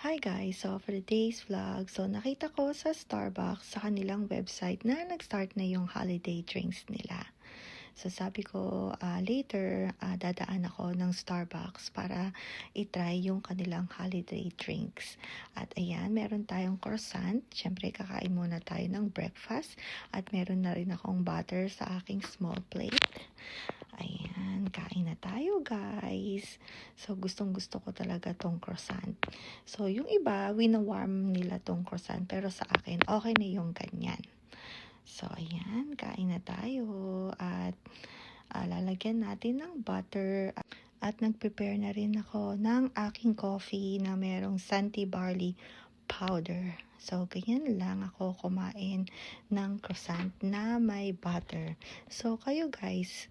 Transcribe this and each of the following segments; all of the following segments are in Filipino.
Hi guys! So for today's vlog, nakita ko sa Starbucks sa kanilang website na nag-start na yung holiday drinks nila. So sabi ko later dadaan ako ng Starbucks para i-try yung kanilang holiday drinks. At ayan, meron tayong croissant. Syempre kakain muna tayo ng breakfast. At meron na rin akong butter sa aking small plate. Ayan, kain na tayo guys. So gustong gusto ko talaga tong croissant. So yung iba, wina-warm nila tong croissant. Pero sa akin, okay na yung ganyan. So ayan, kain na tayo. At lalagyan natin ng butter. At nag-prepare na rin ako ng aking coffee na merong Santi Barley powder. So, ganyan lang ako kumain ng croissant na may butter. So, kayo guys,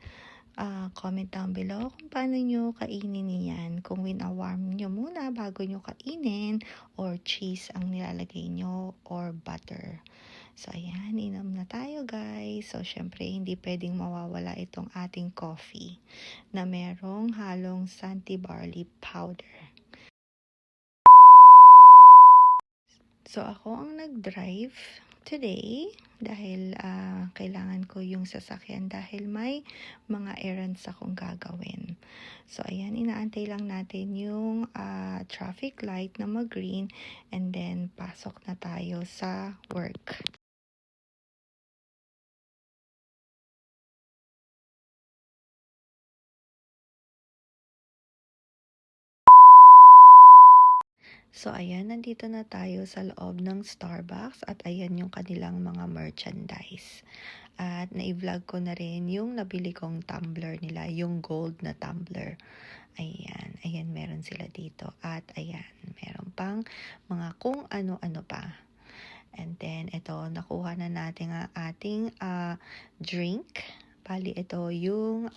comment down below kung paano nyo kainin yan. Kung wina-warm nyo muna bago nyo kainin, or cheese ang nilalagay nyo, or butter. So, ayan, inom na tayo guys. So, syempre, hindi pwedeng mawawala itong ating coffee na merong halong Santi Barley powder. So, ako ang nag-drive today dahil kailangan ko yung sasakyan dahil may mga errands akong gagawin. So, ayan, inaantay lang natin yung traffic light na mag-green and then pasok na tayo sa work. So, ayan, nandito na tayo sa loob ng Starbucks at ayan yung kanilang mga merchandise. At na-vlog ko na rin yung nabili kong tumbler nila, yung gold na tumbler. Ayan, meron sila dito. At ayan, meron pang mga kung ano-ano pa. And then, ito, nakuha na natin ang ating drink. Bali, ito yung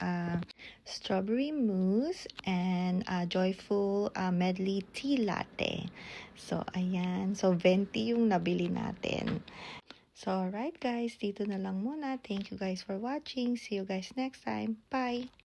strawberry mousse and joyful medley tea latte. So, ayan. So, 20 yung nabili natin. So, alright guys, dito na lang muna. Thank you guys for watching. See you guys next time. Bye!